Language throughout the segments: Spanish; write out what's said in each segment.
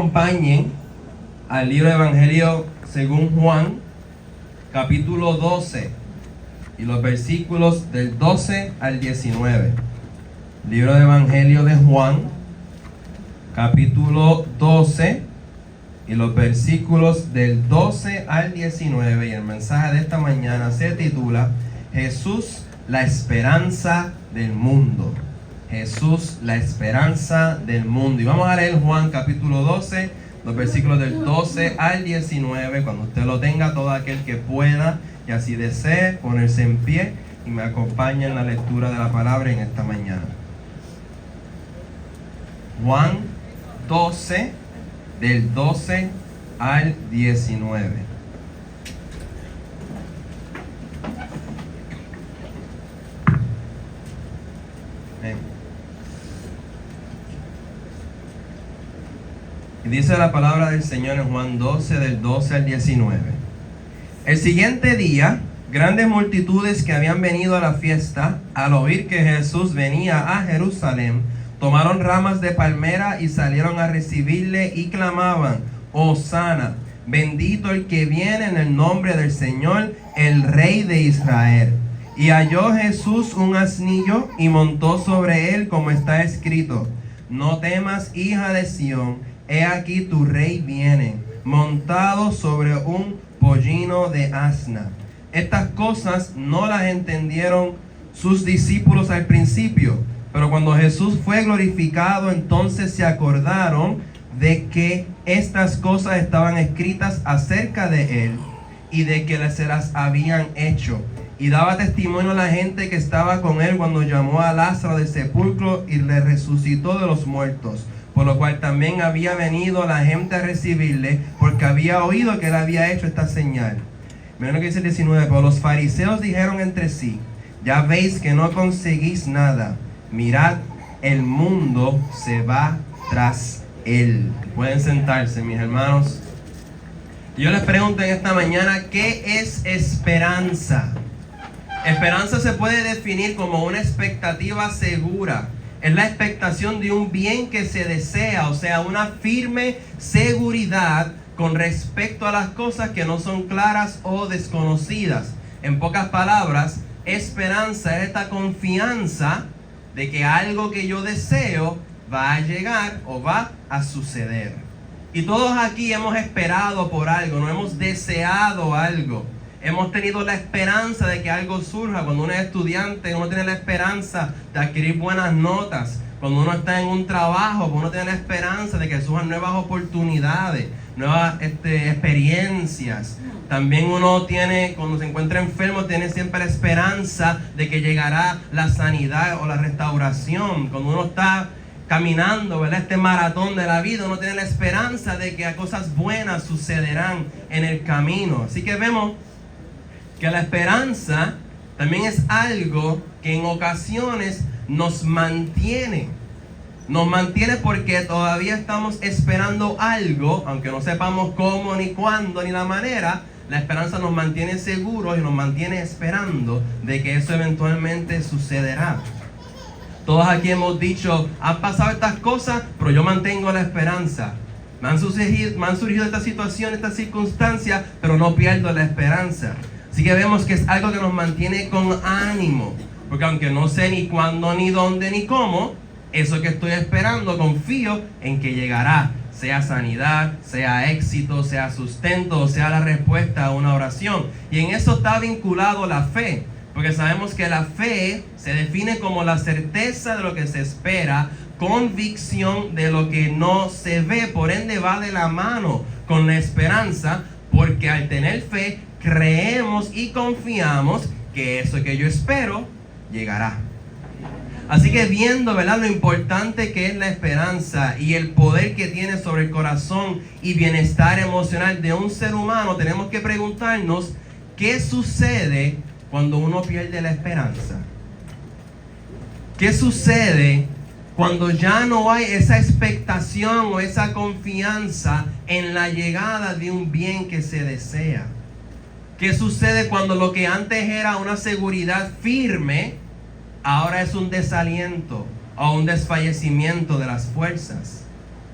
Acompañen al libro de Evangelio según Juan, capítulo 12, y los versículos del 12 al 19. Libro de Evangelio de Juan, capítulo 12, y los versículos del 12 al 19. Y el mensaje de esta mañana se titula Jesús, la esperanza del mundo. Jesús, la esperanza del mundo. Y vamos a leer Juan capítulo 12, los versículos del 12 al 19. Cuando usted lo tenga, todo aquel que pueda y así desee ponerse en pie y me acompaña en la lectura de la palabra en esta mañana. Juan 12, del 12 al 19. Y dice la palabra del Señor en Juan 12, del 12 al 19. El siguiente día, grandes multitudes que habían venido a la fiesta, al oír que Jesús venía a Jerusalén, tomaron ramas de palmera y salieron a recibirle y clamaban: Hosana, bendito el que viene en el nombre del Señor, el Rey de Israel. Y halló Jesús un asnillo y montó sobre él, como está escrito: No temas, hija de Sión, he aquí tu rey viene, montado sobre un pollino de asna. Estas cosas no las entendieron sus discípulos al principio, pero cuando Jesús fue glorificado, entonces se acordaron de que estas cosas estaban escritas acerca de él y de que se las habían hecho. Y daba testimonio a la gente que estaba con él cuando llamó a Lázaro del sepulcro y le resucitó de los muertos. Por lo cual también había venido la gente a recibirle, porque había oído que él había hecho esta señal. Miren lo que dice el 19. Pero los fariseos dijeron entre sí: ya veis que no conseguís nada. Mirad, el mundo se va tras él. Pueden sentarse, mis hermanos. Yo les pregunto en esta mañana, ¿qué es esperanza? Esperanza se puede definir como una expectativa segura. Es la expectación de un bien que se desea, o sea, una firme seguridad con respecto a las cosas que no son claras o desconocidas. En pocas palabras, esperanza es esta confianza de que algo que yo deseo va a llegar o va a suceder. Y todos aquí hemos esperado por algo, no hemos deseado algo. Hemos tenido la esperanza de que algo surja. Cuando uno es estudiante, uno tiene la esperanza de adquirir buenas notas. Cuando uno está en un trabajo, uno tiene la esperanza de que surjan nuevas oportunidades, nuevas experiencias. También uno tiene, cuando se encuentra enfermo, tiene siempre la esperanza de que llegará la sanidad o la restauración. Cuando uno está caminando, ¿verdad?, este maratón de la vida, uno tiene la esperanza de que cosas buenas sucederán en el camino. Así que vemos que la esperanza también es algo que en ocasiones nos mantiene. Nos mantiene porque todavía estamos esperando algo, aunque no sepamos cómo, ni cuándo, ni la manera. La esperanza nos mantiene seguros y nos mantiene esperando de que eso eventualmente sucederá. Todos aquí hemos dicho: han pasado estas cosas, pero yo mantengo la esperanza. Me han surgido estas situaciones, estas circunstancias, pero no pierdo la esperanza. Así que vemos que es algo que nos mantiene con ánimo, porque aunque no sé ni cuándo, ni dónde, ni cómo, eso que estoy esperando, confío en que llegará, sea sanidad, sea éxito, sea sustento, sea la respuesta a una oración. Y en eso está vinculado la fe, porque sabemos que la fe se define como la certeza de lo que se espera, convicción de lo que no se ve. Por ende va de la mano con la esperanza, porque al tener fe creemos y confiamos que eso que yo espero llegará. Así que viendo, ¿verdad?, lo importante que es la esperanza y el poder que tiene sobre el corazón y bienestar emocional de un ser humano, tenemos que preguntarnos: ¿qué sucede cuando uno pierde la esperanza? ¿Qué sucede cuando ya no hay esa expectación o esa confianza en la llegada de un bien que se desea? ¿Qué sucede cuando lo que antes era una seguridad firme ahora es un desaliento o un desfallecimiento de las fuerzas?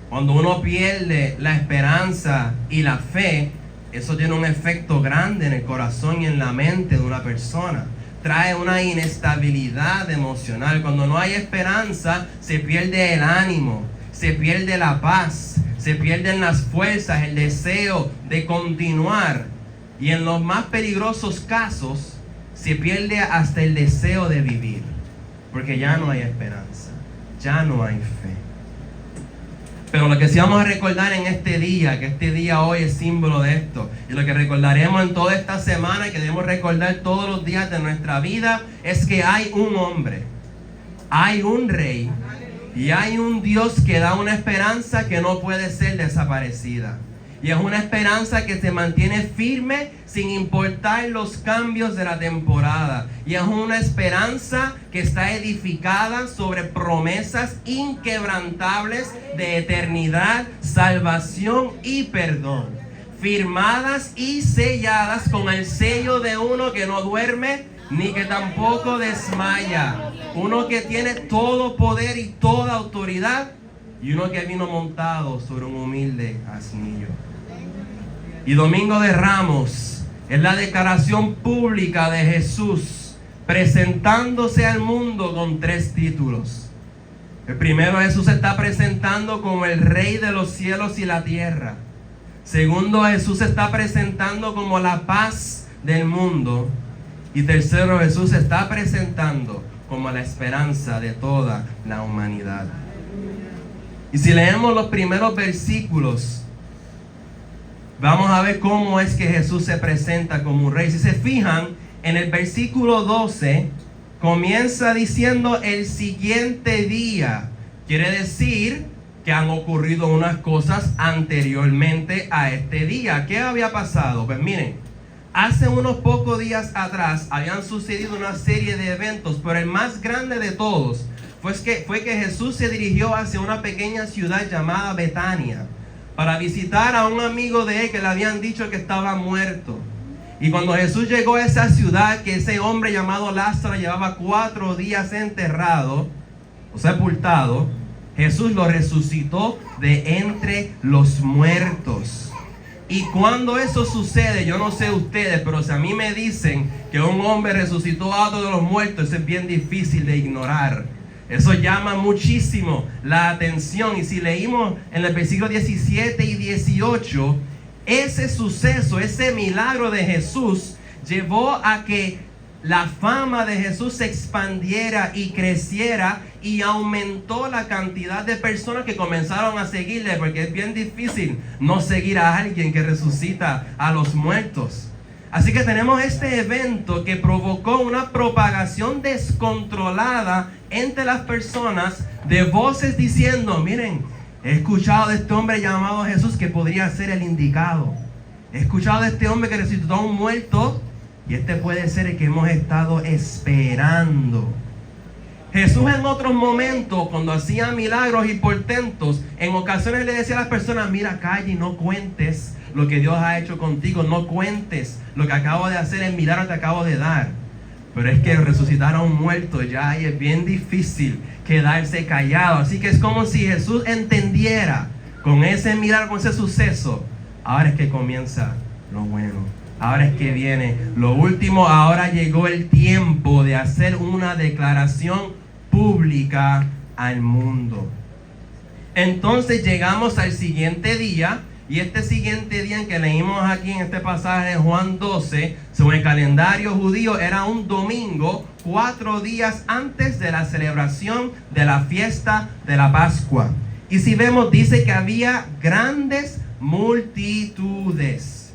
Cuando uno pierde la esperanza y la fe, eso tiene un efecto grande en el corazón y en la mente de una persona. Trae una inestabilidad emocional. Cuando no hay esperanza, se pierde el ánimo, se pierde la paz, se pierden las fuerzas, el deseo de continuar. Y en los más peligrosos casos, se pierde hasta el deseo de vivir. Porque ya no hay esperanza, ya no hay fe. Pero lo que sí vamos a recordar en este día, que este día hoy es símbolo de esto, y lo que recordaremos en toda esta semana y que debemos recordar todos los días de nuestra vida, es que hay un hombre, hay un rey, y hay un Dios que da una esperanza que no puede ser desaparecida. Y es una esperanza que se mantiene firme sin importar los cambios de la temporada. Y es una esperanza que está edificada sobre promesas inquebrantables de eternidad, salvación y perdón. Firmadas y selladas con el sello de uno que no duerme ni que tampoco desmaya. Uno que tiene todo poder y toda autoridad. Y uno que vino montado sobre un humilde asnillo. Y Domingo de Ramos es la declaración pública de Jesús presentándose al mundo con 3 títulos. El primero, Jesús se está presentando como el Rey de los cielos y la tierra. Segundo, Jesús se está presentando como la paz del mundo. Y tercero, Jesús se está presentando como la esperanza de toda la humanidad. Y si leemos los primeros versículos, vamos a ver cómo es que Jesús se presenta como un rey. Si se fijan, en el versículo 12 comienza diciendo el siguiente día. Quiere decir que han ocurrido unas cosas anteriormente a este día. ¿Qué había pasado? Pues miren, hace unos pocos días atrás habían sucedido una serie de eventos, pero el más grande de todos fue que Jesús se dirigió hacia una pequeña ciudad llamada Betania para visitar a un amigo de él que le habían dicho que estaba muerto. Y cuando Jesús llegó a esa ciudad, que ese hombre llamado Lázaro llevaba 4 días enterrado o sepultado, Jesús lo resucitó de entre los muertos. Y cuando eso sucede, yo no sé ustedes, pero si a mí me dicen que un hombre resucitó a otro de los muertos, eso es bien difícil de ignorar. Eso llama muchísimo la atención. Y si leímos en el versículo 17 y 18, ese suceso, ese milagro de Jesús llevó a que la fama de Jesús se expandiera y creciera, y aumentó la cantidad de personas que comenzaron a seguirle, porque es bien difícil no seguir a alguien que resucita a los muertos. Así que tenemos este evento que provocó una propagación descontrolada entre las personas de voces diciendo: miren, he escuchado de este hombre llamado Jesús que podría ser el indicado. He escuchado de este hombre que resucitó a un muerto, y este puede ser el que hemos estado esperando. Jesús en otros momentos, cuando hacía milagros y portentos, en ocasiones le decía a las personas: mira, calla y no cuentes lo que Dios ha hecho contigo. No cuentes lo que acabo de hacer, el milagro que te acabo de dar. Pero es que resucitar a un muerto ya ahí es bien difícil quedarse callado. Así que es como si Jesús entendiera con ese milagro, con ese suceso: ahora es que comienza lo bueno. Ahora es que viene lo último. Ahora llegó el tiempo de hacer una declaración pública al mundo. Entonces llegamos al siguiente día. Y este siguiente día en que leímos aquí en este pasaje de Juan 12, según el calendario judío, era un domingo, 4 días antes de la celebración de la fiesta de la Pascua. Y si vemos, dice que había grandes multitudes.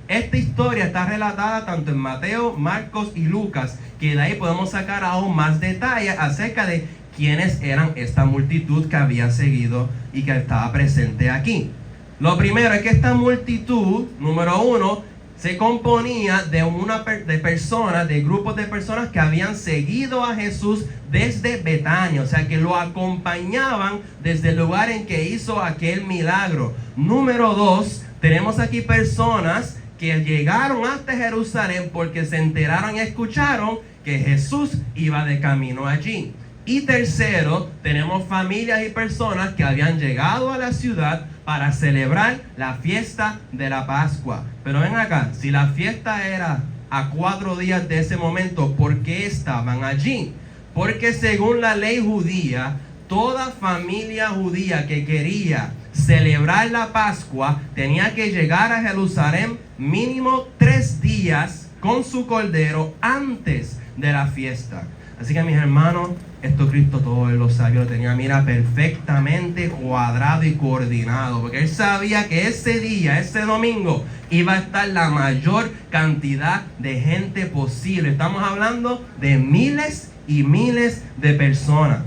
Esta historia está relatada tanto en Mateo, Marcos y Lucas, que de ahí podemos sacar aún más detalles acerca de quiénes eran esta multitud que había seguido y que estaba presente aquí. Lo primero es que esta multitud, número 1, se componía de personas, de grupos de personas que habían seguido a Jesús desde Betania, o sea que lo acompañaban desde el lugar en que hizo aquel milagro. Número 2, tenemos aquí personas que llegaron hasta Jerusalén porque se enteraron y escucharon que Jesús iba de camino allí. Y tercero, tenemos familias y personas que habían llegado a la ciudad para celebrar la fiesta de la Pascua. Pero ven acá, si la fiesta era a 4 días de ese momento, ¿por qué estaban allí? Porque según la ley judía, toda familia judía que quería celebrar la Pascua tenía que llegar a Jerusalén mínimo 3 días con su cordero antes de la fiesta. Así que mis hermanos, esto Cristo todo él lo sabía, lo tenía, mira, perfectamente cuadrado y coordinado, porque él sabía que ese día, ese domingo, iba a estar la mayor cantidad de gente posible. Estamos hablando de miles y miles de personas.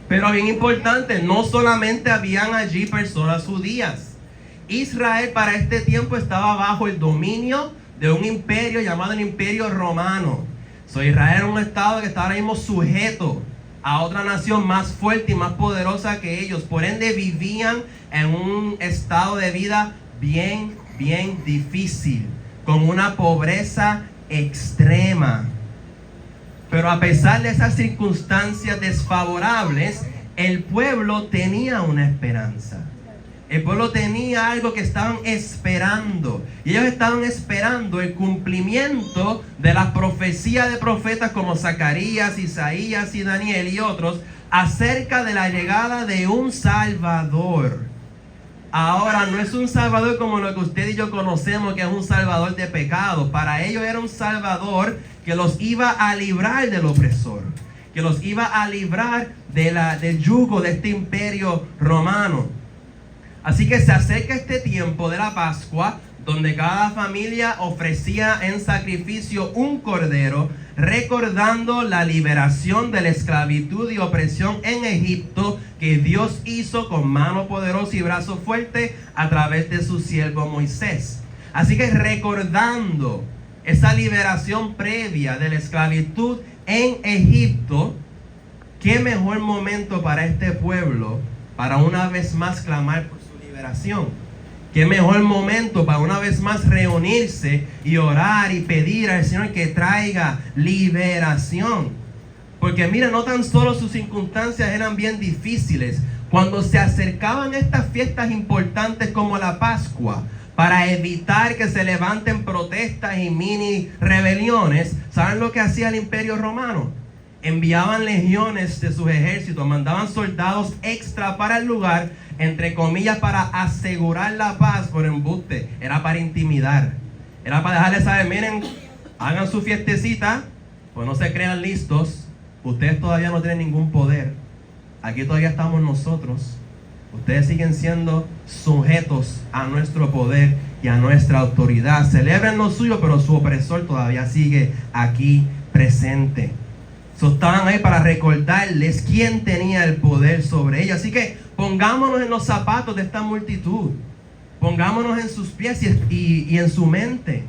Pero bien importante, no solamente habían allí personas judías. Israel para este tiempo estaba bajo el dominio de un imperio llamado el Imperio Romano. Israel era un estado que estaba ahora mismo sujeto a otra nación más fuerte y más poderosa que ellos. Por ende vivían en un estado de vida bien difícil, con una pobreza extrema. Pero a pesar de esas circunstancias desfavorables, el pueblo tenía una esperanza. El pueblo tenía algo que estaban esperando. Y ellos estaban esperando el cumplimiento de las profecías de profetas como Zacarías, Isaías y Daniel y otros acerca de la llegada de un Salvador. Ahora no es un Salvador como lo que usted y yo conocemos, que es un Salvador de pecado. Para ellos era un Salvador que los iba a librar del opresor, que los iba a librar del yugo de este imperio romano. Así que se acerca este tiempo de la Pascua, donde cada familia ofrecía en sacrificio un cordero, recordando la liberación de la esclavitud y opresión en Egipto que Dios hizo con mano poderosa y brazo fuerte a través de su siervo Moisés. Así que recordando esa liberación previa de la esclavitud en Egipto, qué mejor momento para este pueblo para una vez más clamar por su liberación. Qué mejor momento para una vez más reunirse y orar y pedir al Señor que traiga liberación. Porque mira, no tan solo sus circunstancias eran bien difíciles. Cuando se acercaban estas fiestas importantes como la Pascua, para evitar que se levanten protestas y mini rebeliones, ¿saben lo que hacía el Imperio Romano? Enviaban legiones de sus ejércitos, mandaban soldados extra para el lugar, entre comillas, para asegurar la paz. Por embuste, era para intimidar, era para dejarles saber, miren, hagan su fiestecita, pues no se crean listos, ustedes todavía no tienen ningún poder, aquí todavía estamos nosotros, ustedes siguen siendo sujetos a nuestro poder y a nuestra autoridad, celebren lo suyo, pero su opresor todavía sigue aquí presente. Estaban ahí para recordarles quién tenía el poder sobre ellos. Así que pongámonos en los zapatos de esta multitud. Pongámonos en sus pies y en su mente.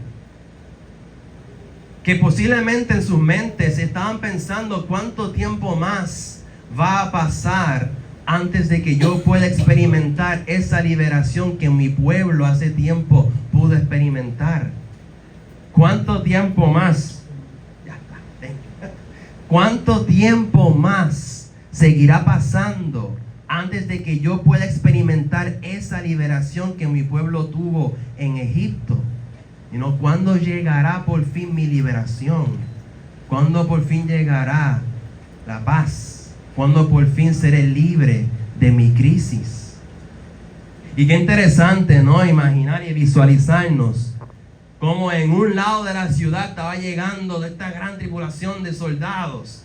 Que posiblemente en sus mentes estaban pensando cuánto tiempo más va a pasar antes de que yo pueda experimentar esa liberación que mi pueblo hace tiempo pudo experimentar. ¿Cuánto tiempo más? ¿Cuánto tiempo más seguirá pasando antes de que yo pueda experimentar esa liberación que mi pueblo tuvo en Egipto? ¿Cuándo llegará por fin mi liberación? ¿Cuándo por fin llegará la paz? ¿Cuándo por fin seré libre de mi crisis? Y qué interesante, ¿no? Imaginar y visualizarnos como en un lado de la ciudad estaba llegando de esta gran tripulación de soldados,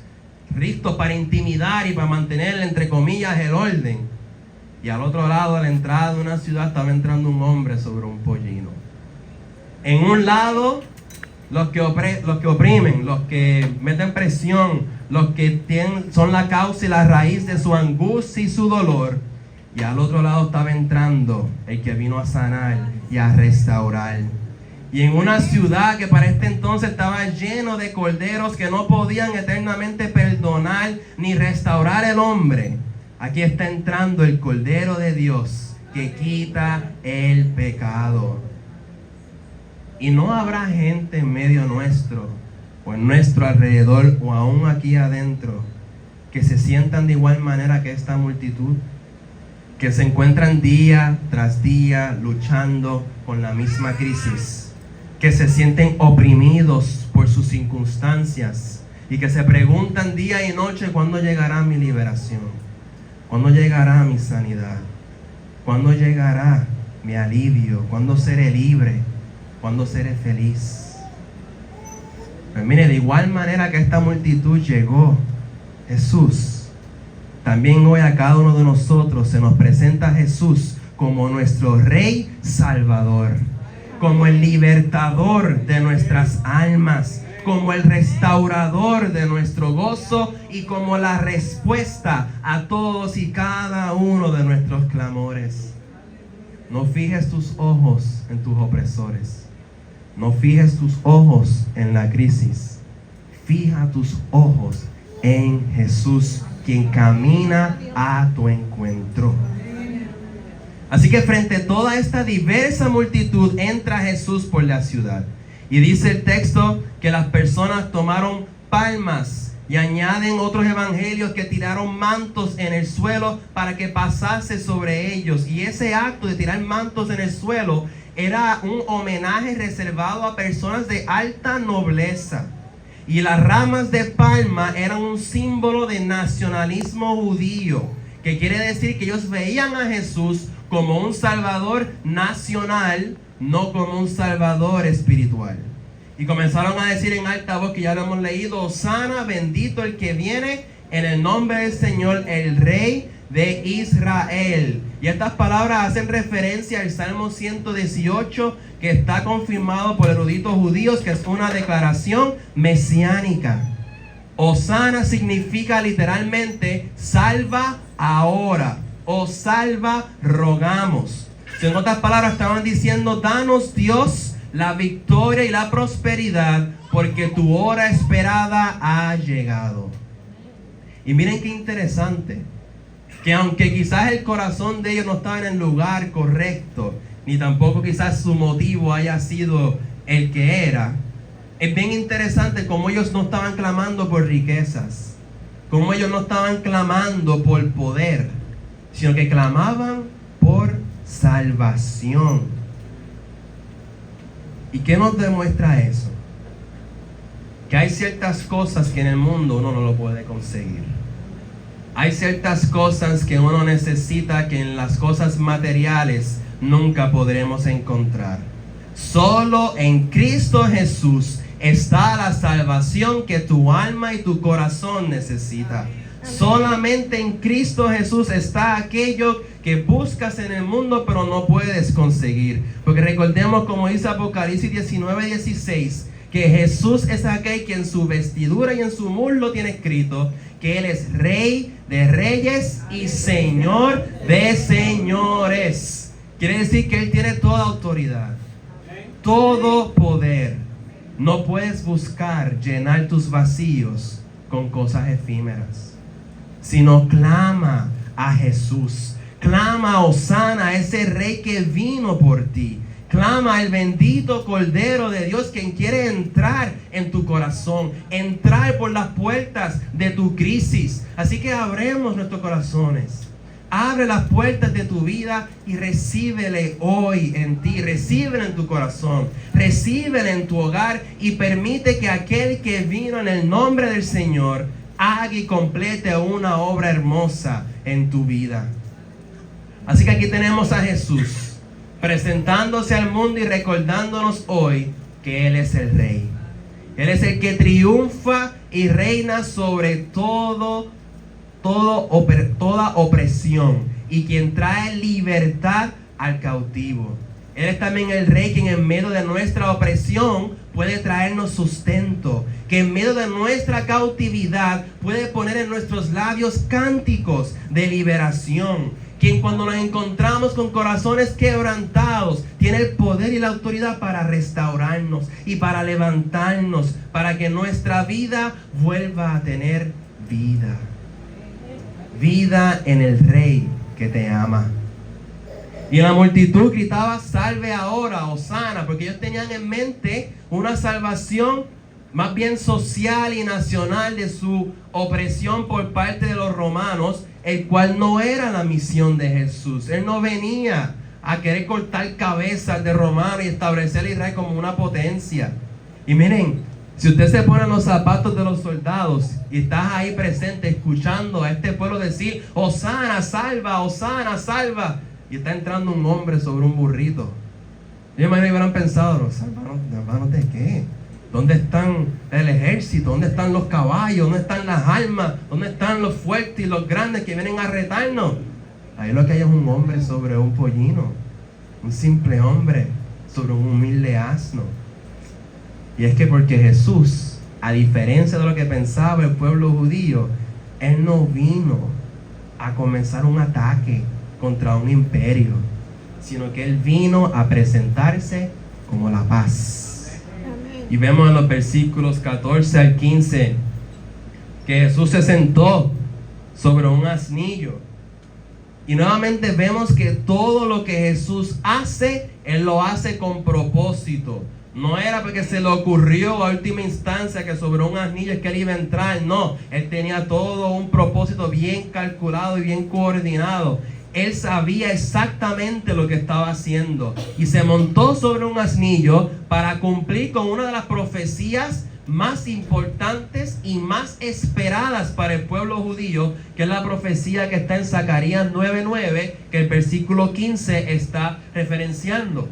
listos para intimidar y para mantener, entre comillas, el orden. Y al otro lado, a la entrada de una ciudad, estaba entrando un hombre sobre un pollino. En un lado, los que oprimen, los que meten presión, los que son la causa y la raíz de su angustia y su dolor. Y al otro lado estaba entrando el que vino a sanar y a restaurar. Y en una ciudad que para este entonces estaba lleno de corderos que no podían eternamente perdonar ni restaurar el hombre, aquí está entrando el Cordero de Dios que quita el pecado. Y no habrá gente en medio nuestro, o en nuestro alrededor, o aún aquí adentro, que se sientan de igual manera que esta multitud, que se encuentran día tras día luchando con la misma crisis, que se sienten oprimidos por sus circunstancias y que se preguntan día y noche cuándo llegará mi liberación, cuándo llegará mi sanidad, cuándo llegará mi alivio, cuándo seré libre, cuándo seré feliz. Pues mire, de igual manera que esta multitud llegó Jesús, también hoy a cada uno de nosotros se nos presenta Jesús como nuestro Rey Salvador, como el libertador de nuestras almas, como el restaurador de nuestro gozo y como la respuesta a todos y cada uno de nuestros clamores. No fijes tus ojos en tus opresores. No fijes tus ojos en la crisis. Fija tus ojos en Jesús, quien camina a tu encuentro. Así que frente a toda esta diversa multitud entra Jesús por la ciudad. Y dice el texto que las personas tomaron palmas, y añaden otros evangelios que tiraron mantos en el suelo para que pasase sobre ellos. Y ese acto de tirar mantos en el suelo era un homenaje reservado a personas de alta nobleza. Y las ramas de palma eran un símbolo de nacionalismo judío, que quiere decir que ellos veían a Jesús como un salvador nacional, no como un salvador espiritual. Y comenzaron a decir en alta voz, que ya lo hemos leído: Hosana, bendito el que viene en el nombre del Señor, el Rey de Israel. Y estas palabras hacen referencia al Salmo 118, que está confirmado por eruditos judíos, que es una declaración mesiánica. Hosana significa literalmente salva ahora, o salva rogamos. En otras palabras, estaban diciendo: danos, Dios, la victoria y la prosperidad, porque tu hora esperada ha llegado. Y miren qué interesante, que aunque quizás el corazón de ellos no estaba en el lugar correcto, ni tampoco quizás su motivo haya sido el que era, es bien interesante como ellos no estaban clamando por riquezas, como ellos no estaban clamando por poder, sino que clamaban por salvación. ¿Y qué nos demuestra eso? Que hay ciertas cosas que en el mundo uno no lo puede conseguir. Hay ciertas cosas que uno necesita que en las cosas materiales nunca podremos encontrar. Solo en Cristo Jesús está la salvación que tu alma y tu corazón necesita. Solamente en Cristo Jesús está aquello que buscas en el mundo pero no puedes conseguir. Porque recordemos, como dice Apocalipsis 19:16, que Jesús es aquel que en su vestidura y en su muslo tiene escrito que Él es Rey de reyes y Señor de señores. Quiere decir que Él tiene toda autoridad, todo poder. No puedes buscar llenar tus vacíos con cosas efímeras, sino clama a Jesús. Clama a Hosana, a ese Rey que vino por ti. Clama al bendito Cordero de Dios, quien quiere entrar en tu corazón, entrar por las puertas de tu crisis. Así que abremos nuestros corazones. Abre las puertas de tu vida y recíbele hoy en ti. Recíbele en tu corazón. Recíbele en tu hogar y permite que aquel que vino en el nombre del Señor haga y complete una obra hermosa en tu vida. Así que aquí tenemos a Jesús presentándose al mundo y recordándonos hoy que Él es el Rey. Él es el que triunfa y reina sobre toda opresión y quien trae libertad al cautivo. Él es también el Rey quien en medio de nuestra opresión puede traernos sustento, que en medio de nuestra cautividad puede poner en nuestros labios cánticos de liberación, quien cuando nos encontramos con corazones quebrantados tiene el poder y la autoridad para restaurarnos y para levantarnos, para que nuestra vida vuelva a tener vida. Vida en el Rey que te ama. Y la multitud gritaba: salve ahora, Hosana, porque ellos tenían en mente una salvación más bien social y nacional de su opresión por parte de los romanos, el cual no era la misión de Jesús. Él no venía a querer cortar cabezas de romanos y establecer a Israel como una potencia. Y miren, si usted se pone en los zapatos de los soldados y estás ahí presente escuchando a este pueblo decir, Hosana, salva, Hosana, salva, y está entrando un hombre sobre un burrito, yo imagino que hubieran pensado, ¿los hermanos de qué? ¿Dónde están el ejército? ¿Dónde están los caballos? ¿Dónde están las armas? ¿Dónde están los fuertes y los grandes que vienen a retarnos? Ahí lo que hay es un hombre sobre un pollino, un simple hombre sobre un humilde asno. Y es que porque Jesús, a diferencia de lo que pensaba el pueblo judío, Él no vino a comenzar un ataque contra un imperio, sino que Él vino a presentarse como la paz. Y vemos en los versículos 14 al 15 que Jesús se sentó sobre un asnillo. Y nuevamente vemos que todo lo que Jesús hace, Él lo hace con propósito. No era porque se le ocurrió a última instancia que sobre un asnillo es que Él iba a entrar. No, Él tenía todo un propósito bien calculado y bien coordinado. Él sabía exactamente lo que estaba haciendo y se montó sobre un asnillo para cumplir con una de las profecías más importantes y más esperadas para el pueblo judío, que es la profecía que está en Zacarías 9:9, que el versículo 15 está referenciando.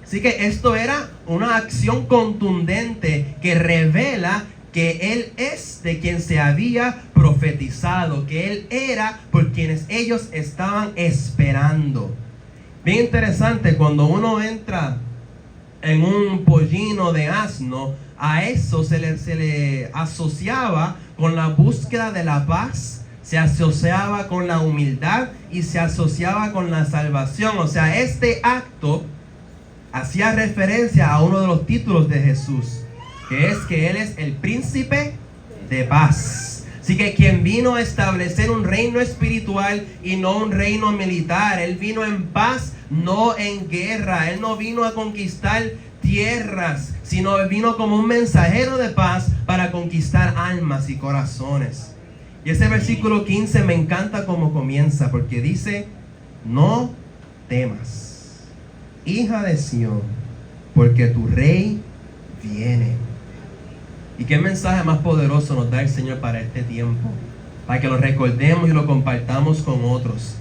Así que esto era una acción contundente que revela que Él es de quien se había profetizado, que Él era por quienes ellos estaban esperando. Bien interesante, cuando uno entra en un pollino de asno, a eso se le asociaba con la búsqueda de la paz, se asociaba con la humildad y se asociaba con la salvación. O sea, este acto hacía referencia a uno de los títulos de Jesús, que es que Él es el príncipe de paz. Así que quien vino a establecer un reino espiritual y no un reino militar. Él vino en paz, no en guerra. Él no vino a conquistar tierras, sino Él vino como un mensajero de paz para conquistar almas y corazones. Y ese versículo 15 me encanta cómo comienza, porque dice, no temas, hija de Sión, porque tu rey viene. ¿Y qué mensaje más poderoso nos da el Señor para este tiempo? Para que lo recordemos y lo compartamos con otros.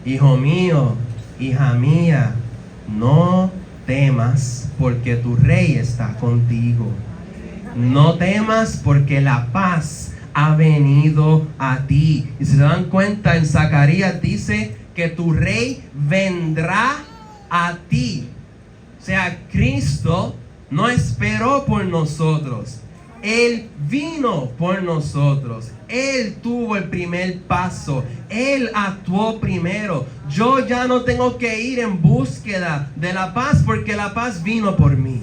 Hijo mío, hija mía, no temas porque tu rey está contigo. No temas porque la paz ha venido a ti. Y si se dan cuenta, en Zacarías dice que tu rey vendrá a ti. O sea, Cristo no esperó por nosotros. Él vino por nosotros. Él tuvo el primer paso. Él actuó primero. Yo ya no tengo que ir en búsqueda de la paz porque la paz vino por mí.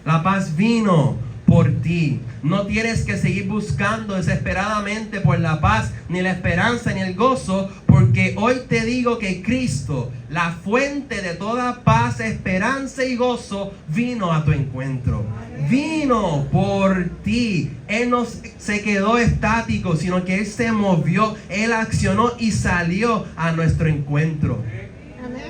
La paz vino por ti. No tienes que seguir buscando desesperadamente por la paz, ni la esperanza, ni el gozo, porque hoy te digo que Cristo, la fuente de toda paz, esperanza y gozo, vino a tu encuentro. Vino por ti. Él no se quedó estático, sino que Él se movió, Él accionó y salió a nuestro encuentro.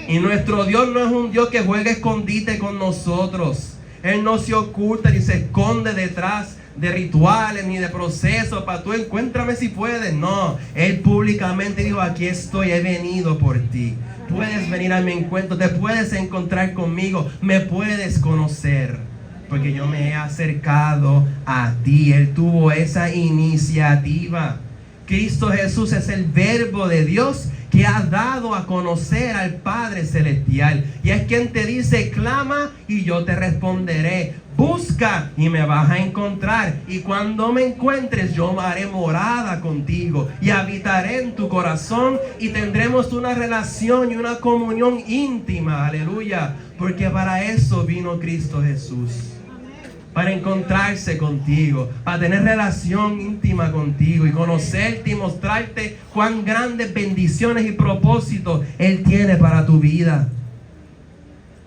Y nuestro Dios no es un Dios que juega escondite con nosotros. Él no se oculta ni se esconde detrás de rituales ni de procesos para tú encuéntrame si puedes. No, Él públicamente dijo, aquí estoy, he venido por ti. Puedes venir a mi encuentro, te puedes encontrar conmigo, me puedes conocer, porque yo me he acercado a ti. Él tuvo esa iniciativa. Cristo Jesús es el Verbo de Dios que ha dado a conocer al Padre Celestial. Y es quien te dice, clama y yo te responderé. Busca y me vas a encontrar. Y cuando me encuentres, yo haré morada contigo y habitaré en tu corazón y tendremos una relación y una comunión íntima. Aleluya. Porque para eso vino Cristo Jesús. Para encontrarse contigo, para tener relación íntima contigo y conocerte y mostrarte cuán grandes bendiciones y propósitos Él tiene para tu vida.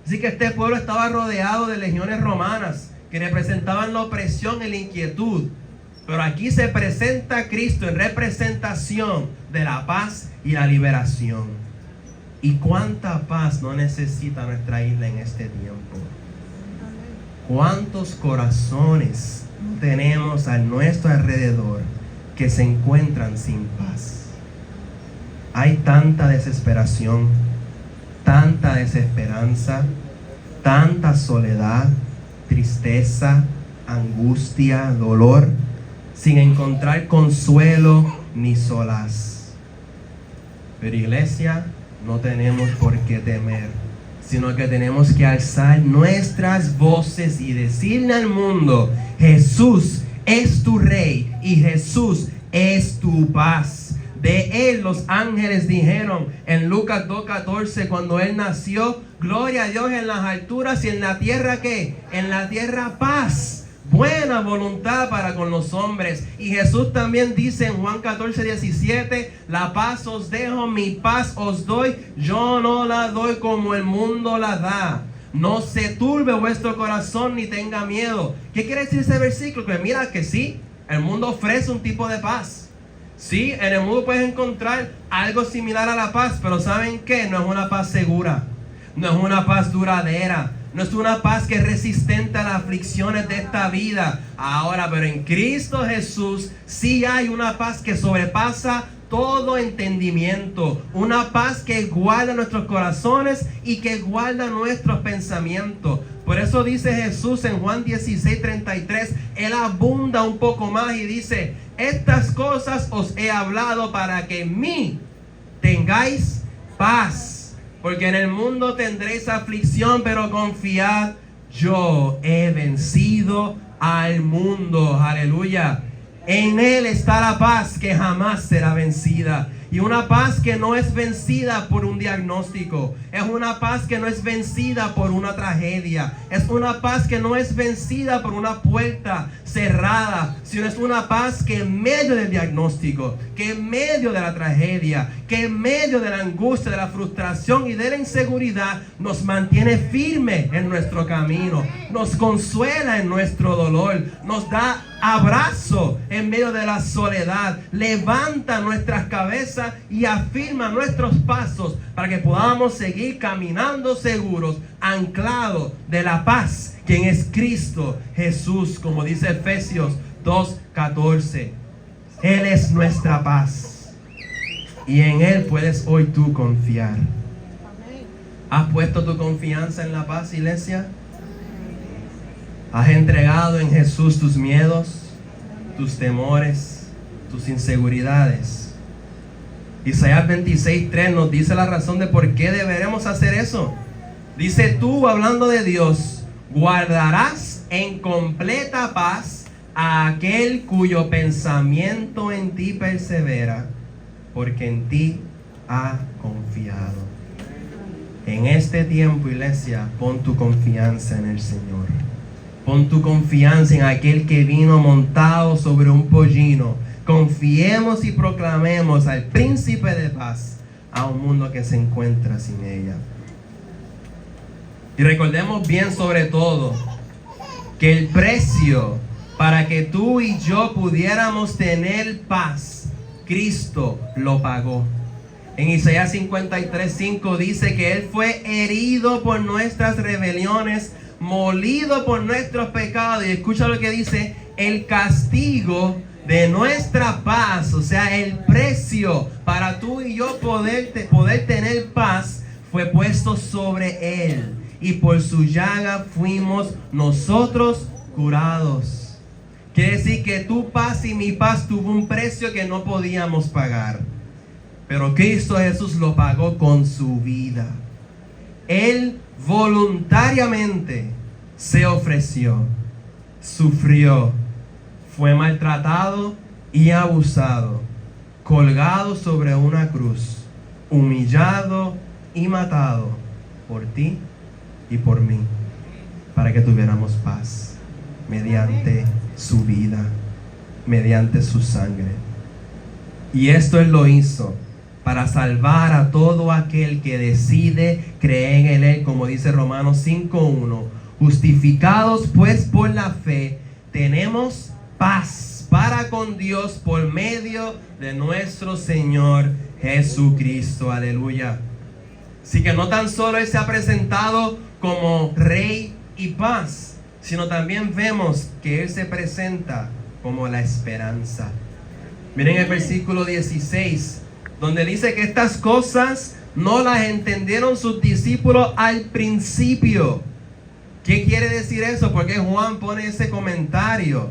Así que este pueblo estaba rodeado de legiones romanas que que representaban la opresión y la inquietud. Pero aquí se presenta Cristo en representación de la paz y la liberación. ¿Y cuánta paz no necesita nuestra isla en este tiempo? ¿Cuántos corazones tenemos a nuestro alrededor que se encuentran sin paz? Hay tanta desesperación, tanta desesperanza, tanta soledad, tristeza, angustia, dolor, sin encontrar consuelo ni solaz. Pero iglesia, no tenemos por qué temer, sino que tenemos que alzar nuestras voces y decirle al mundo: Jesús es tu Rey y Jesús es tu paz. De Él los ángeles dijeron en Lucas 2:14, cuando Él nació: gloria a Dios en las alturas y en la tierra, ¿qué? En la tierra paz, buena voluntad para con los hombres. Y Jesús también dice en Juan 14:17: la paz os dejo, mi paz os doy, yo no la doy como el mundo la da. No se turbe vuestro corazón ni tenga miedo. ¿Qué quiere decir ese versículo? Que mira que sí, el mundo ofrece un tipo de paz. Sí, en el mundo puedes encontrar algo similar a la paz, pero ¿saben qué? No es una paz segura, no es una paz duradera, no es una paz que es resistente a las aflicciones de esta vida. Ahora, pero en Cristo Jesús sí hay una paz que sobrepasa todo entendimiento, una paz que guarda nuestros corazones y que guarda nuestros pensamientos. Por eso dice Jesús en Juan 16:33, Él abunda un poco más y dice: estas cosas os he hablado para que en mí tengáis paz. Porque en el mundo tendréis aflicción, pero confiad, yo he vencido al mundo. Aleluya. En Él está la paz que jamás será vencida. Y una paz que no es vencida por un diagnóstico. Es una paz que no es vencida por una tragedia. Es una paz que no es vencida por una puerta cerrada, sino es una paz que en medio del diagnóstico, que en medio de la tragedia, que en medio de la angustia, de la frustración y de la inseguridad, nos mantiene firme en nuestro camino, nos consuela en nuestro dolor, nos da abrazo en medio de la soledad, levanta nuestras cabezas y afirma nuestros pasos para que podamos seguir caminando seguros, anclados de la paz, quien es Cristo Jesús, como dice Efesios 2:14. Él es nuestra paz y en Él puedes hoy tú confiar. ¿Has puesto tu confianza en la paz, iglesia? ¿Has entregado en Jesús tus miedos, tus temores, tus inseguridades? Isaías 26:3 nos dice la razón de por qué deberemos hacer eso. Dice: tú, hablando de Dios, guardarás en completa paz a aquel cuyo pensamiento en ti persevera, porque en ti ha confiado. En este tiempo, iglesia, pon tu confianza en el Señor. Pon tu confianza en aquel que vino montado sobre un pollino. Confiemos y proclamemos al príncipe de paz a un mundo que se encuentra sin ella. Y recordemos bien, sobre todo, que el precio para que tú y yo pudiéramos tener paz, Cristo lo pagó. En Isaías 53:5 dice que Él fue herido por nuestras rebeliones, molido por nuestros pecados. Y escucha lo que dice: el castigo de nuestra paz, o sea, el precio para tú y yo poder tener paz, fue puesto sobre Él. Y por su llaga fuimos nosotros curados. Quiere decir que tu paz y mi paz tuvo un precio que no podíamos pagar. Pero Cristo Jesús lo pagó con su vida. Él voluntariamente se ofreció, sufrió, fue maltratado y abusado, colgado sobre una cruz, humillado y matado por ti y por mí, para que tuviéramos paz mediante su vida, mediante su sangre. Y esto Él lo hizo para salvar a todo aquel que decide creer en Él, como dice Romanos 5:1, Justificados pues por la fe, tenemos paz para con Dios por medio de nuestro Señor Jesucristo. Aleluya. Así que no tan solo Él se ha presentado como Rey y paz, sino también vemos que Él se presenta como la esperanza. Miren el versículo 16, donde dice que estas cosas no las entendieron sus discípulos al principio. ¿Qué quiere decir eso? ¿Por qué Juan pone ese comentario?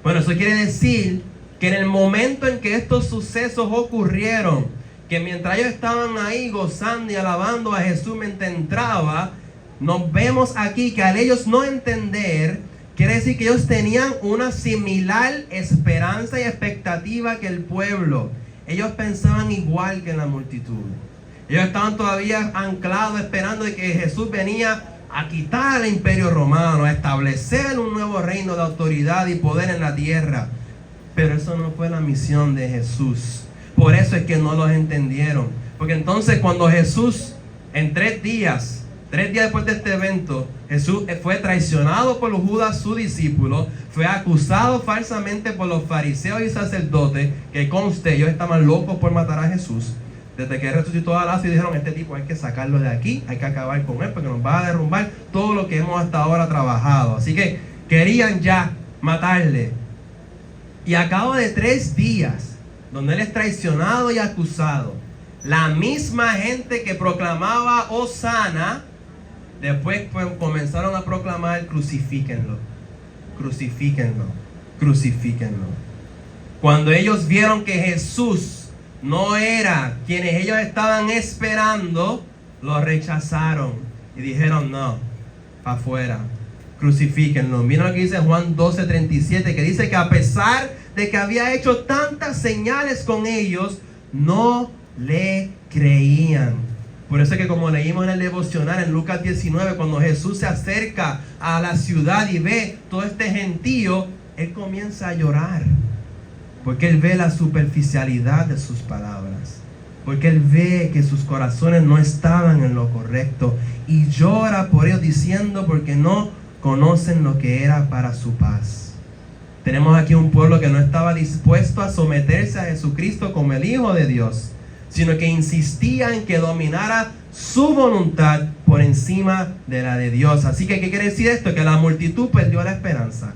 Bueno, eso quiere decir que en el momento en que estos sucesos ocurrieron, que mientras ellos estaban ahí gozando y alabando a Jesús mientras entraba, nos vemos aquí que al ellos no entender, quiere decir que ellos tenían una similar esperanza y expectativa que el pueblo. Ellos pensaban igual que la multitud. Ellos estaban todavía anclados esperando de que Jesús venía a quitar el imperio romano, a establecer un nuevo reino de autoridad y poder en la tierra. Pero eso no fue la misión de Jesús. Por eso es que no los entendieron. Porque entonces cuando Jesús, en 3 días después de este evento, Jesús fue traicionado por los Judas, su discípulo, fue acusado falsamente por los fariseos y sacerdotes, que conste, ellos estaban locos por matar a Jesús. Desde que resucitó a Lázaro y dijeron, este tipo hay que sacarlo de aquí, hay que acabar con él porque nos va a derrumbar todo lo que hemos hasta ahora trabajado. Así que querían ya matarle. Y a cabo de 3 días, donde él es traicionado y acusado, la misma gente que proclamaba Hosana, después comenzaron a proclamar, crucifíquenlo, crucifíquenlo, crucifíquenlo. Cuando ellos vieron que Jesús no era quienes ellos estaban esperando, lo rechazaron y dijeron, no, para afuera, crucifíquenlo. Miren lo que dice Juan 12:37, que dice que a pesar de que había hecho tantas señales con ellos, no le creían. Por eso es que, como leímos en el devocional en Lucas 19, cuando Jesús se acerca a la ciudad y ve todo este gentío, Él comienza a llorar. Porque Él ve la superficialidad de sus palabras. Porque Él ve que sus corazones no estaban en lo correcto. Y llora por ellos diciendo, porque no conocen lo que era para su paz. Tenemos aquí un pueblo que no estaba dispuesto a someterse a Jesucristo como el Hijo de Dios, sino que insistía en que dominara su voluntad por encima de la de Dios. Así que, ¿qué quiere decir esto? Que la multitud perdió la esperanza.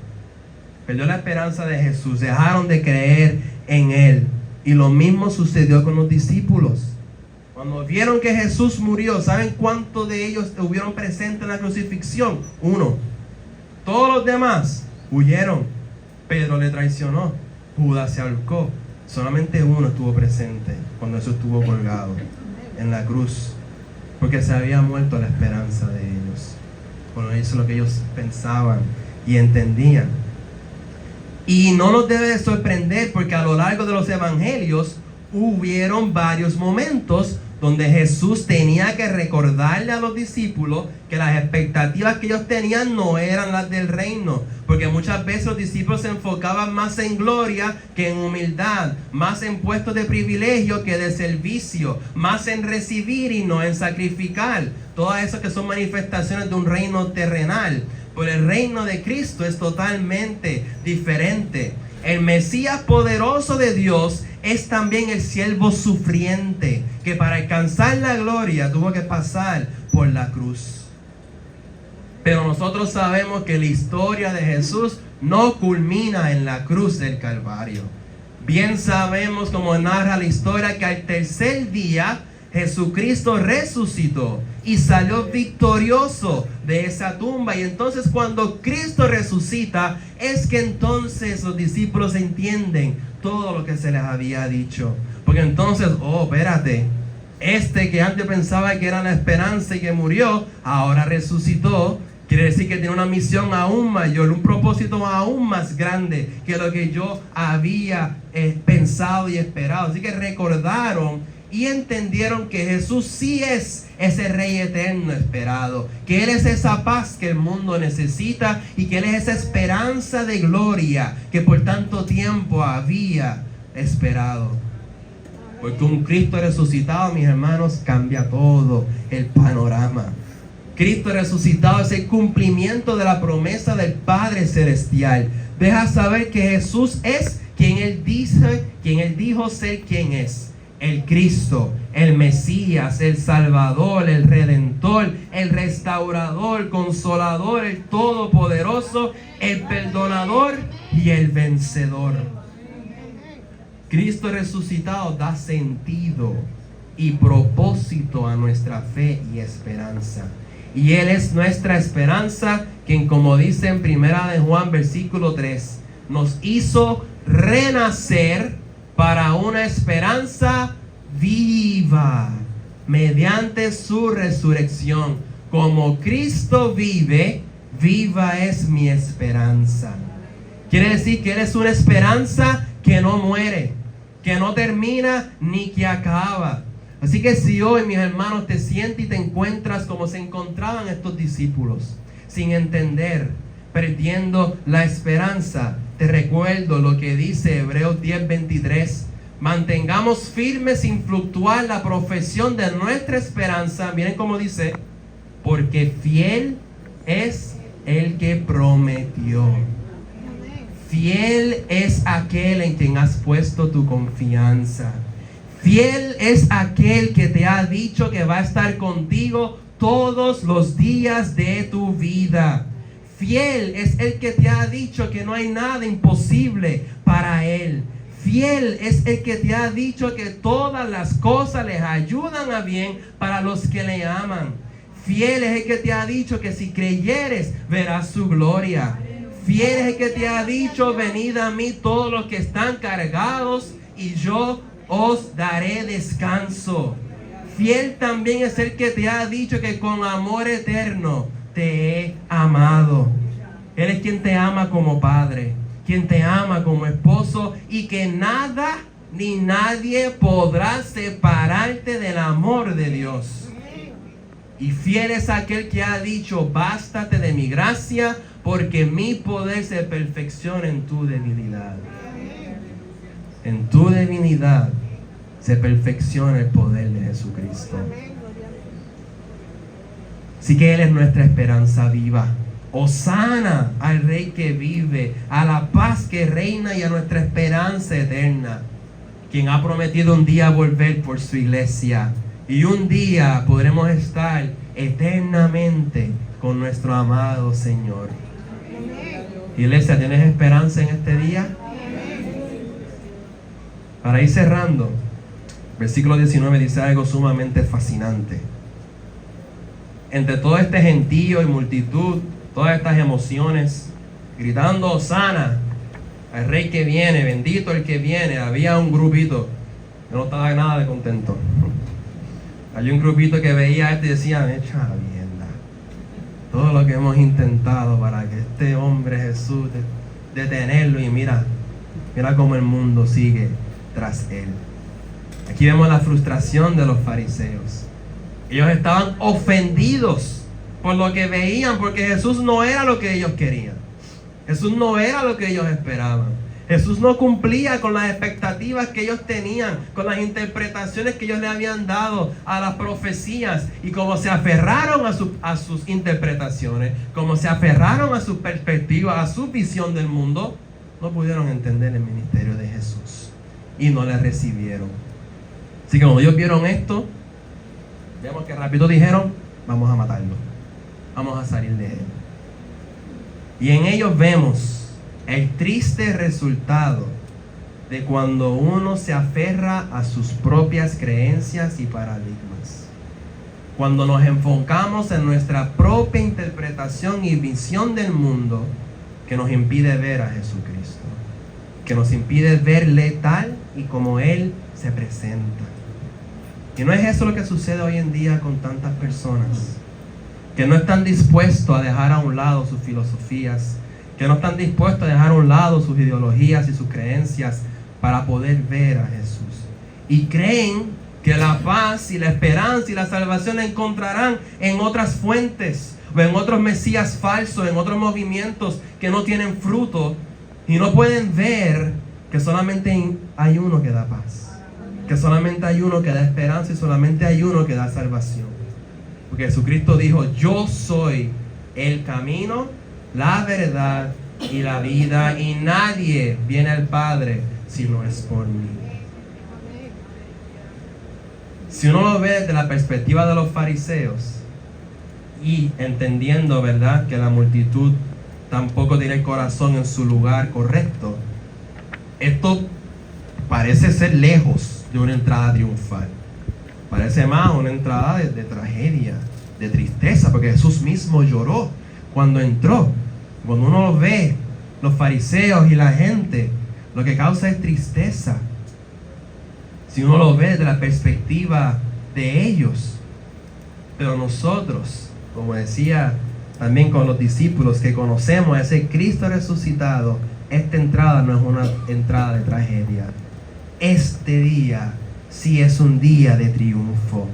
Perdió la esperanza de Jesús. Dejaron de creer en Él. Y lo mismo sucedió con los discípulos. Cuando vieron que Jesús murió, ¿saben cuántos de ellos estuvieron presentes en la crucifixión? 1. Todos los demás huyeron. Pedro le traicionó. Judas se ahorcó. Solamente 1 estuvo presente cuando Jesús estuvo colgado en la cruz. Porque se había muerto la esperanza de ellos. Bueno, eso es lo que ellos pensaban y entendían. Y no nos debe de sorprender, porque a lo largo de los evangelios hubieron varios momentos donde Jesús tenía que recordarle a los discípulos que las expectativas que ellos tenían no eran las del reino. Porque muchas veces los discípulos se enfocaban más en gloria que en humildad, más en puestos de privilegio que de servicio, más en recibir y no en sacrificar. Todas esas que son manifestaciones de un reino terrenal. Pero el reino de Cristo es totalmente diferente. El Mesías poderoso de Dios es también el siervo sufriente, que para alcanzar la gloria tuvo que pasar por la cruz. Pero nosotros sabemos que la historia de Jesús no culmina en la cruz del Calvario. Bien sabemos, como narra la historia, que al 3er día Jesucristo resucitó y salió victorioso de esa tumba. Y entonces, cuando Cristo resucita, es que entonces los discípulos entienden todo lo que se les había dicho. Porque entonces, espérate, este que antes pensaba que era la esperanza y que murió, ahora resucitó. Quiere decir que tiene una misión aún mayor, un propósito aún más grande que lo que yo había pensado y esperado. Así que recordaron y entendieron que Jesús sí es ese Rey eterno esperado, que Él es esa paz que el mundo necesita y que Él es esa esperanza de gloria que por tanto tiempo había esperado. Porque un Cristo resucitado, mis hermanos, cambia todo el panorama. Cristo resucitado es el cumplimiento de la promesa del Padre Celestial. Deja saber que Jesús es quien Él dijo ser quien es. El Cristo, el Mesías, el Salvador, el Redentor, el Restaurador, el Consolador, el Todopoderoso, el Perdonador y el Vencedor. Cristo resucitado da sentido y propósito a nuestra fe y esperanza. Y Él es nuestra esperanza, quien, como dice en 1 de Juan versículo 3, nos hizo renacer para una esperanza viva mediante su resurrección. Como Cristo vive, viva es mi esperanza. Quiere decir que Él es una esperanza que no muere, que no termina ni que acaba. Así que si hoy, mis hermanos, te sientes y te encuentras como se encontraban estos discípulos, sin entender, perdiendo la esperanza, te recuerdo lo que dice Hebreos 10:23. Mantengamos firme sin fluctuar la profesión de nuestra esperanza. Miren cómo dice: porque fiel es el que prometió. Fiel es aquel en quien has puesto tu confianza. Fiel es aquel que te ha dicho que va a estar contigo todos los días de tu vida. Fiel es el que te ha dicho que no hay nada imposible para Él. Fiel es el que te ha dicho que todas las cosas les ayudan a bien para los que le aman. Fiel es el que te ha dicho que si creyeres verás su gloria. Fiel es el que te ha dicho: venid a mí todos los que están cargados y yo os daré descanso. Fiel también es el que te ha dicho que con amor eterno te he amado. Él es quien te ama como padre, quien te ama como esposo, y que nada ni nadie podrá separarte del amor de Dios. Y fiel es aquel que ha dicho: bástate de mi gracia, porque mi poder se perfecciona en tu debilidad. En tu debilidad se perfecciona el poder de Jesucristo. Así que Él es nuestra esperanza viva. Hosana al Rey que vive, a la paz que reina y a nuestra esperanza eterna, quien ha prometido un día volver por su iglesia. Y un día podremos estar eternamente con nuestro amado Señor. Iglesia, ¿tienes esperanza en este día? Para ir cerrando, versículo 19 dice algo sumamente fascinante. Entre todo este gentío y multitud, todas estas emociones, gritando Hosana al Rey que viene, bendito el que viene, había un grupito que no estaba nada de contento. Hay un grupito que veía a este y decía: echa la mierda, todo lo que hemos intentado para que este hombre Jesús detenerlo, y mira cómo el mundo sigue tras él. Aquí vemos la frustración de los fariseos. Ellos estaban ofendidos por lo que veían, porque Jesús no era lo que ellos querían. Jesús no era lo que ellos esperaban. Jesús no cumplía con las expectativas que ellos tenían, con las interpretaciones que ellos le habían dado a las profecías. Y como se aferraron a sus interpretaciones, como se aferraron a su perspectiva, a su visión del mundo, no pudieron entender el ministerio de Jesús y no le recibieron. Así que cuando ellos vieron esto, vemos que rápido dijeron: vamos a matarlo, vamos a salir de él. Y en ellos vemos el triste resultado de cuando uno se aferra a sus propias creencias y paradigmas. Cuando nos enfocamos en nuestra propia interpretación y visión del mundo, que nos impide ver a Jesucristo, que nos impide verle tal y como Él se presenta. Y no es eso lo que sucede hoy en día con tantas personas que no están dispuestos a dejar a un lado sus filosofías, que no están dispuestos a dejar a un lado sus ideologías y sus creencias para poder ver a Jesús. Y creen que la paz y la esperanza y la salvación la encontrarán en otras fuentes, o en otros mesías falsos, en otros movimientos que no tienen fruto, y no pueden ver que solamente hay uno que da paz, que solamente hay uno que da esperanza y solamente hay uno que da salvación. Porque Jesucristo dijo, yo soy el camino, la verdad y la vida, y nadie viene al Padre si no es por mí. Si uno lo ve desde la perspectiva de los fariseos, y entendiendo, ¿verdad?, que la multitud tampoco tiene el corazón en su lugar correcto, esto parece ser lejos de una entrada triunfal. Parece más una entrada de tragedia, de tristeza, porque Jesús mismo lloró cuando entró. Cuando uno lo ve, los fariseos y la gente, lo que causa es tristeza. Si uno lo ve desde la perspectiva de ellos. Pero nosotros, como decía también con los discípulos, que conocemos a ese Cristo resucitado, esta entrada no es una entrada de tragedia. Este día sí es un día de triunfo.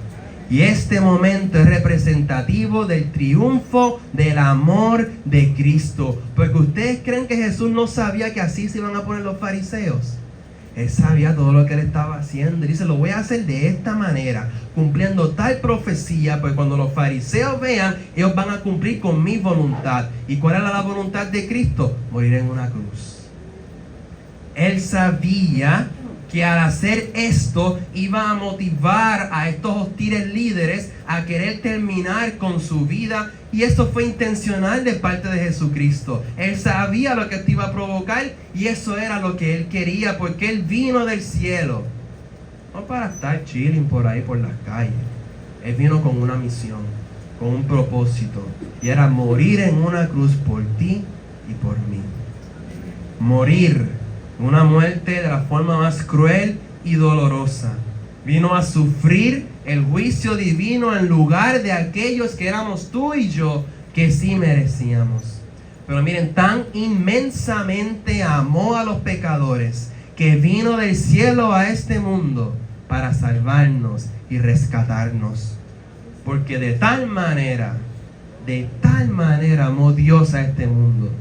Y este momento es representativo del triunfo del amor de Cristo. Porque ustedes creen que Jesús no sabía que así se iban a poner los fariseos. Él sabía todo lo que él estaba haciendo. Y dice, lo voy a hacer de esta manera, cumpliendo tal profecía, pues cuando los fariseos vean, ellos van a cumplir con mi voluntad. ¿Y cuál era la voluntad de Cristo? Morir en una cruz. Él sabía que al hacer esto iba a motivar a estos hostiles líderes a querer terminar con su vida, y eso fue intencional de parte de Jesucristo. Él sabía lo que esto iba a provocar y eso era lo que él quería, porque él vino del cielo no para estar chilling por ahí por las calles. Él vino con una misión, con un propósito, y era morir en una cruz por ti y por mí. Morir una muerte de la forma más cruel y dolorosa. Vino a sufrir el juicio divino en lugar de aquellos que éramos tú y yo, que sí merecíamos. Pero miren, tan inmensamente amó a los pecadores, que vino del cielo a este mundo para salvarnos y rescatarnos. Porque de tal manera amó Dios a este mundo,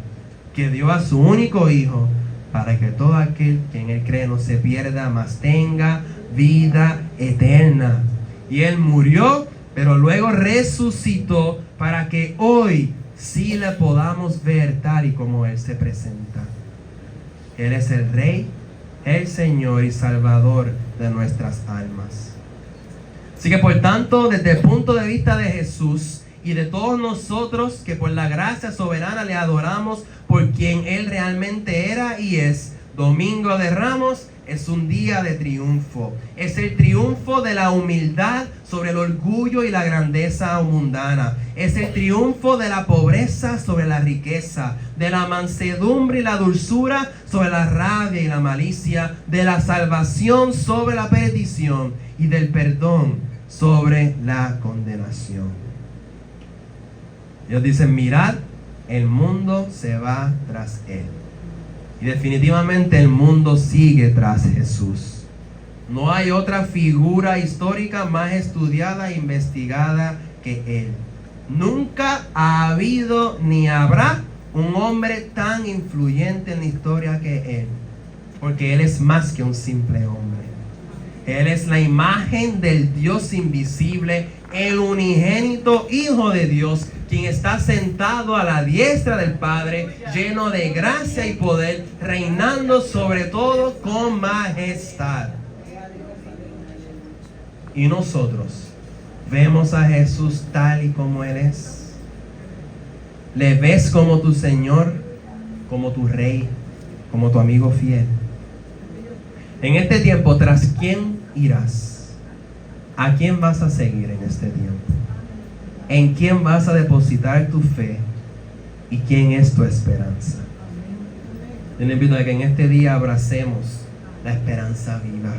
que dio a su único Hijo, para que todo aquel que en él cree no se pierda, mas tenga vida eterna. Y él murió, pero luego resucitó para que hoy sí le podamos ver tal y como él se presenta. Él es el Rey, el Señor y Salvador de nuestras almas. Así que por tanto, desde el punto de vista de Jesús y de todos nosotros que por la gracia soberana le adoramos por quien él realmente era y es, Domingo de Ramos es un día de triunfo. Es el triunfo de la humildad sobre el orgullo y la grandeza mundana. Es el triunfo de la pobreza sobre la riqueza, de la mansedumbre y la dulzura sobre la rabia y la malicia, de la salvación sobre la perdición y del perdón sobre la condenación. Ellos dicen, mirad, el mundo se va tras él. Y definitivamente el mundo sigue tras Jesús. No hay otra figura histórica más estudiada e investigada que él. Nunca ha habido ni habrá un hombre tan influyente en la historia que él. Porque él es más que un simple hombre. Él es la imagen del Dios invisible, el unigénito Hijo de Dios, quien está sentado a la diestra del Padre, lleno de gracia y poder, reinando sobre todo con majestad. Y nosotros vemos a Jesús tal y como Él es. Le ves como tu Señor, como tu Rey, como tu amigo fiel. En este tiempo, ¿tras quién irás? ¿A quién vas a seguir en este tiempo? ¿En quién vas a depositar tu fe? ¿Y quién es tu esperanza? Yo le invito a que en este día abracemos la esperanza viva.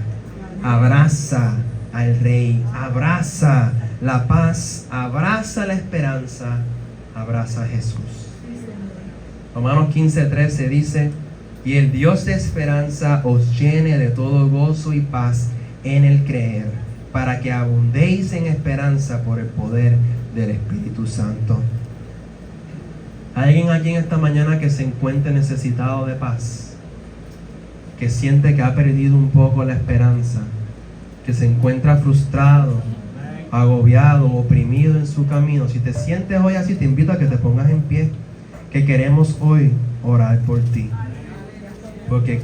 Abraza al Rey, abraza la paz, abraza la esperanza, abraza a Jesús. Romanos 15:13 dice, y el Dios de esperanza os llene de todo gozo y paz en el creer, para que abundéis en esperanza por el poder del Espíritu Santo. ¿Hay alguien aquí en esta mañana que se encuentre necesitado de paz? Que siente que ha perdido un poco la esperanza, que se encuentra frustrado, agobiado, oprimido en su camino, si te sientes hoy así, te invito a que te pongas en pie, que queremos hoy orar por ti. Porque